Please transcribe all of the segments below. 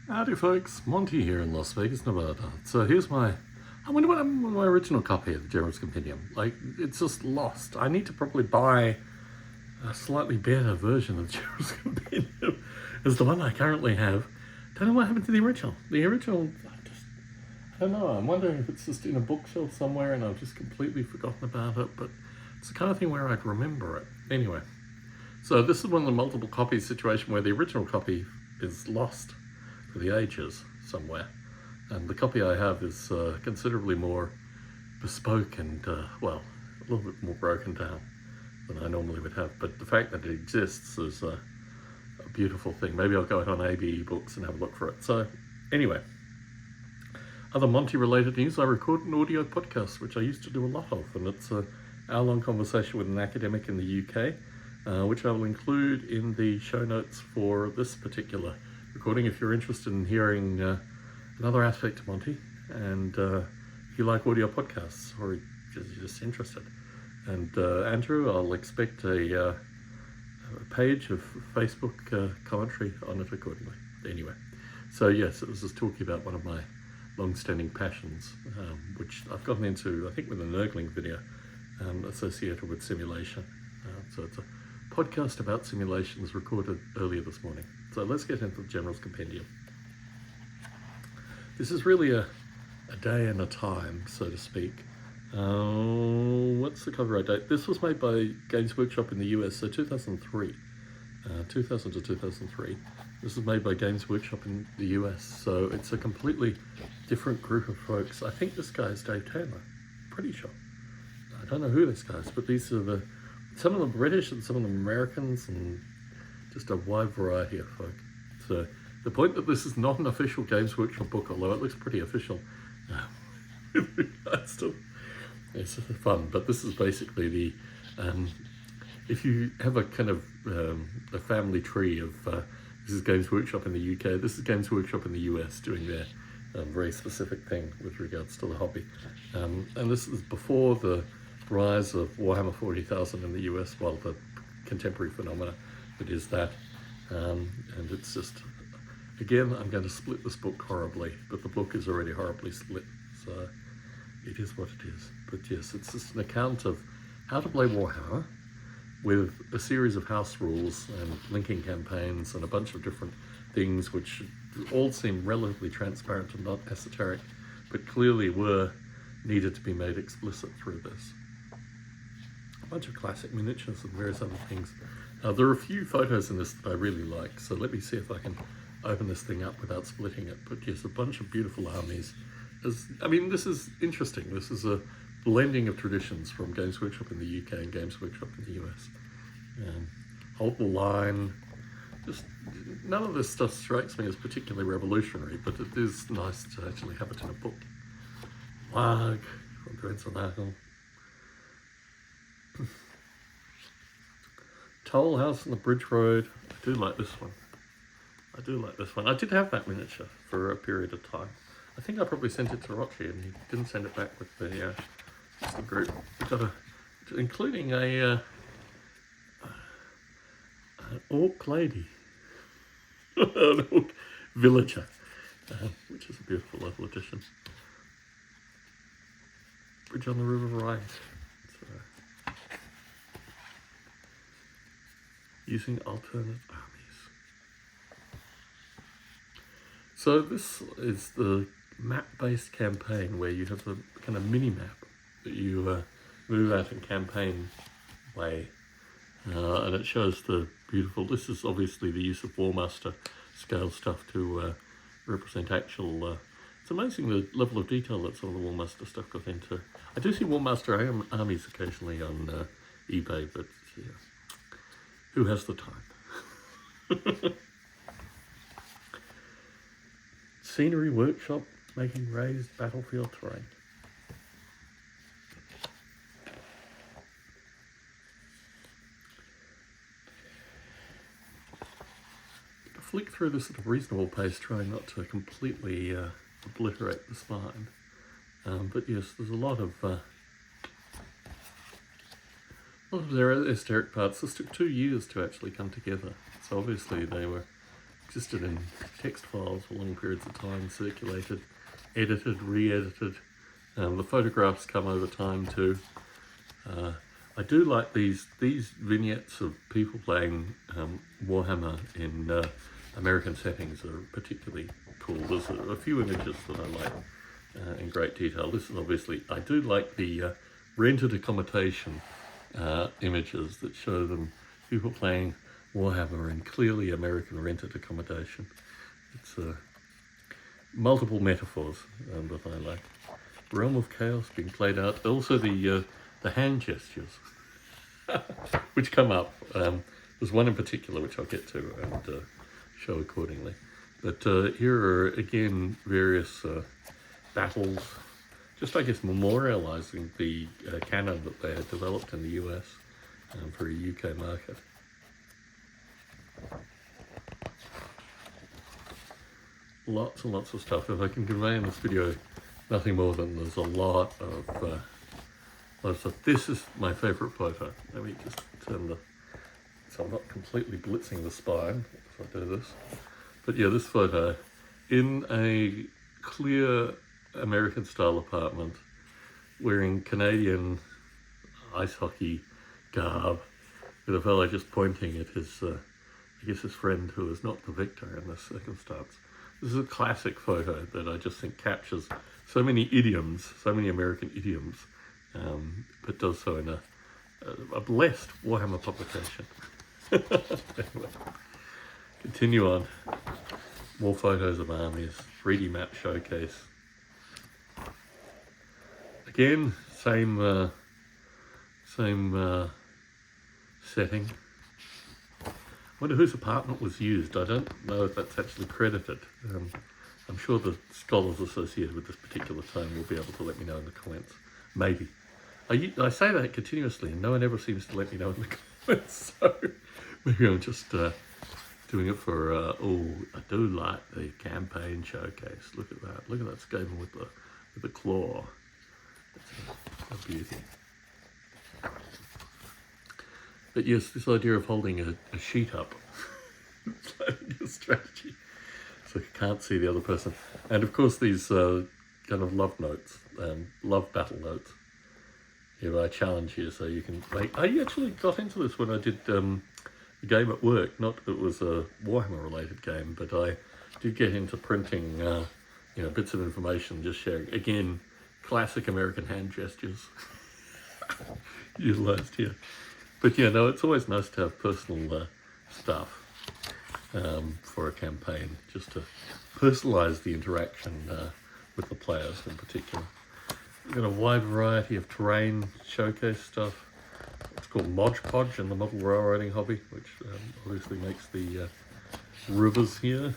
Howdy folks, Monty here in Las Vegas, Nevada. So here's I wonder what happened with my original copy of the General's Compendium. Like, it's just lost. I need to probably buy a slightly better version of the General's Compendium as the one I currently have. Don't know what happened to the original. I don't know. I'm wondering if it's just in a bookshelf somewhere and I've just completely forgotten about it, but it's the kind of thing where I'd remember it. Anyway, so this is one of the multiple copies situation where the original copy is lost for the ages somewhere, and the copy I have is considerably more bespoke and a little bit more broken down than I normally would have, but the fact that it exists is a beautiful thing. Maybe I'll go out on ABE Books and have a look for it. So anyway, other Monty related news, I record an audio podcast which I used to do a lot of, and it's an hour-long conversation with an academic in the UK, which I will include in the show notes for this particular recording if you're interested in hearing another aspect of Monty, and if you like audio podcasts or you're just interested. And Andrew, I'll expect a page of Facebook commentary on it accordingly. Anyway, so yes, it was just talking about one of my long-standing passions, which I've gotten into, I think, with a Nurgling video associated with simulation. So it's a podcast about simulations recorded earlier this morning. So let's get into the General's Compendium. This is really a day and a time, so to speak. What's the copyright date? This was made by Games Workshop in the US, so 2003. 2000 to 2003. This is made by Games Workshop in the US, so it's a completely different group of folks. I think this guy is Dave Taylor, pretty sure. I don't know who this guy is, but these are some of them British and some of them Americans, and just a wide variety of folk. So the point that this is not an official Games Workshop book, although it looks pretty official, it's fun. But this is basically the if you have a kind of a family tree of this is Games Workshop in the UK, this is Games Workshop in the US doing their very specific thing with regards to the hobby, and this is before the rise of Warhammer 40,000 in the US, well, the contemporary phenomena that is that, and it's just, again, I'm going to split this book horribly, but the book is already horribly split, so it is what it is. But yes, it's just an account of how to play Warhammer with a series of house rules and linking campaigns and a bunch of different things which all seem relatively transparent and not esoteric, but clearly needed to be made explicit through this. A bunch of classic miniatures and various other things. There are a few photos in this that I really like, so let me see if I can open this thing up without splitting it. But yes, a bunch of beautiful armies. This is interesting. This is a blending of traditions from Games Workshop in the UK and Games Workshop in the US. Hold the line. Just none of this stuff strikes me as particularly revolutionary, but it is nice to actually have it in a book. Lag from Drenzel. Toll House on the Bridge Road. I do like this one. I did have that miniature for a period of time. I think I probably sent it to Rochi and he didn't send it back with the group. We got including an orc lady, an orc villager, which is a beautiful little addition. Bridge on the River Rhine. Using alternate armies. So this is the map-based campaign where you have the kind of mini-map that you move out in campaign way, and it shows the beautiful, this is obviously the use of Warmaster scale stuff to represent actual, it's amazing the level of detail that some of the Warmaster stuff got into. I do see Warmaster armies occasionally on eBay, but yeah, who has the time? Scenery Workshop making raised battlefield terrain. Flick through this at a reasonable pace, trying not to completely obliterate the spine. But yes, there's a lot of their esoteric parts. This took 2 years to actually come together. So obviously they were existed in text files for long periods of time, circulated, edited, re-edited. The photographs come over time too. I do like these vignettes of people playing Warhammer in American settings are particularly cool. There's a few images that I like in great detail. This is obviously, I do like the rented accommodation images that show them people playing Warhammer in clearly American rented accommodation. It's multiple metaphors that I like. Realm of Chaos being played out. Also the hand gestures, which come up. There's one in particular which I'll get to and show accordingly. But here are again various battles, just I guess memorialising the cannon that they had developed in the US for a UK market. Lots and lots of stuff. If I can convey in this video nothing more than there's a lot of stuff. This is my favourite photo. Let me just turn so I'm not completely blitzing the spine if I do this. But yeah, this photo in a clear American style apartment, wearing Canadian ice hockey garb, with a fellow just pointing at his, I guess his friend who is not the victor in this circumstance. This is a classic photo that I just think captures so many idioms, so many American idioms, but does so in a blessed Warhammer publication. Anyway, continue on. More photos of armies, 3D map showcase. Again, same setting. I wonder whose apartment was used. I don't know if that's actually credited. I'm sure the scholars associated with this particular tome will be able to let me know in the comments. Maybe. I say that continuously and no one ever seems to let me know in the comments, so maybe I'm just doing it for, I do like the campaign showcase. Look at that skaven with the claw. That's a beauty. But yes, this idea of holding a sheet up, it's like a strategy, so you can't see the other person. And of course these kind of love notes, love battle notes. Here I challenge you so you can make, I actually got into this when I did a game at work, not that it was a Warhammer related game, but I did get into printing bits of information, just sharing, again, classic American hand gestures utilized here. But yeah, no, it's always nice to have personal stuff for a campaign, just to personalize the interaction with the players in particular. We've got a wide variety of terrain showcase stuff. It's called Modge Podge in the model railroading hobby, which obviously makes the rivers here.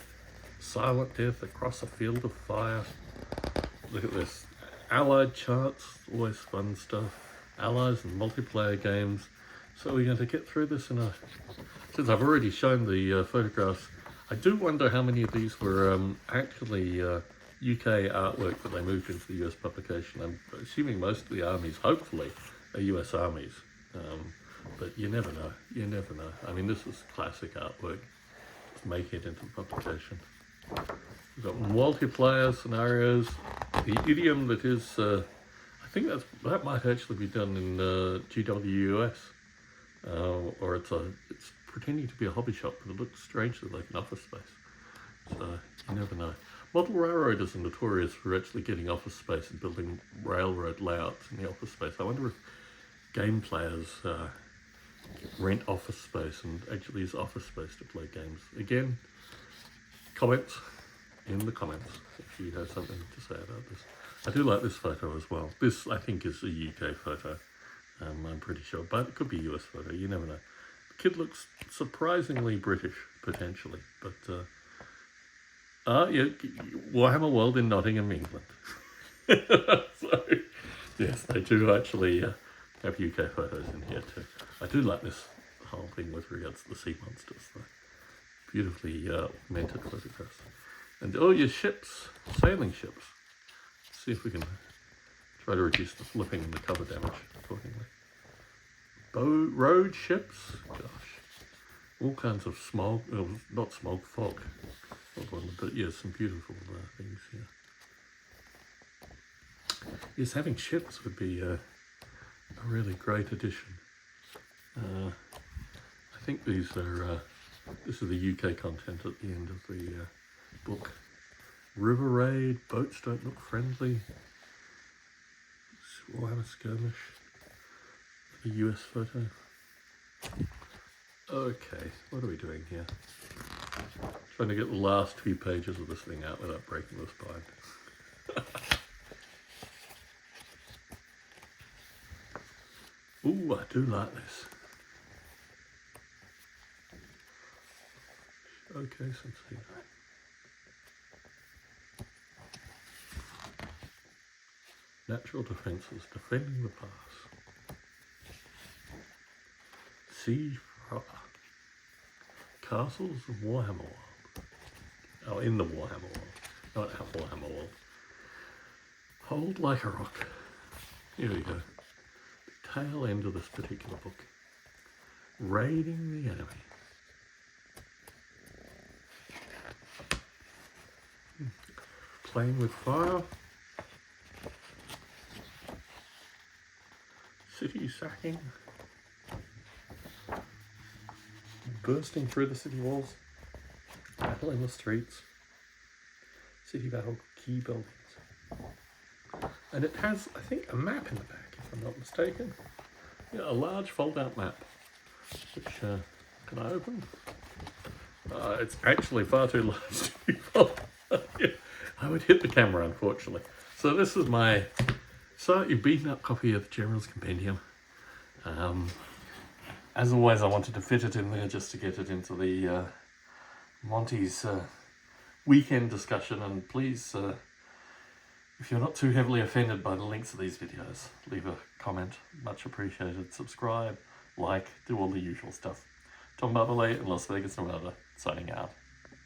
Silent death across a field of fire. Look at this. Allied charts, always fun stuff. Allies and multiplayer games. So we're going to get through this since I've already shown the photographs, I do wonder how many of these were actually UK artwork that they moved into the US publication. I'm assuming most of the armies, hopefully, are US armies. But you never know, I mean, this is classic artwork. Just make it into the publication. We've got multiplayer scenarios. The idiom that is, I think that might actually be done in GWUS. Or it's pretending to be a hobby shop, but it looks strangely like an office space. So you never know. Model railroaders are notorious for actually getting office space and building railroad layouts in the office space. I wonder if game players rent office space and actually use office space to play games. Again, comments in the comments if you have something to say about this. I do like this photo as well. This, I think, is a UK photo. I'm pretty sure, but it could be a US photo, you never know. The kid looks surprisingly British, potentially, but yeah, Warhammer World in Nottingham, England. So, yes, they do actually have UK photos in here too. I do like this whole thing with regards to the sea monsters, though. Beautifully augmented photographs. And your ships, sailing ships. Let's see if we can try to reduce the flipping and the cover damage accordingly. Road ships, gosh, all kinds of smoke, not smoke, fog. But yeah, some beautiful things here. Yes, having ships would be a really great addition. I think these are, this is the UK content at the end of the book. River raid, boats don't look friendly. Warhammer skirmish. The US photo. Okay, what are we doing here? Trying to get the last few pages of this thing out without breaking the spine. Ooh, I do like this. Okay, some scenery. Natural defences, defending the pass. Siege proper. Castles of Warhammer World. Oh, in the Warhammer World, not at Warhammer World. Hold like a rock. Here we go. The tail end of this particular book. Raiding the enemy. Playing with fire. City sacking. Bursting through the city walls. Battle in the streets. City battle key buildings. And it has, I think, a map in the back, if I'm not mistaken. Yeah, a large fold-out map. Which, can I open? It's actually far too large to be folded. I would hit the camera, unfortunately. So this is my slightly beaten up copy of the General's Compendium. As always, I wanted to fit it in there just to get it into the Monty's weekend discussion. And please, if you're not too heavily offended by the links of these videos, leave a comment. Much appreciated. Subscribe, like, do all the usual stuff. Tom Barbalet in Las Vegas, Nevada, signing out.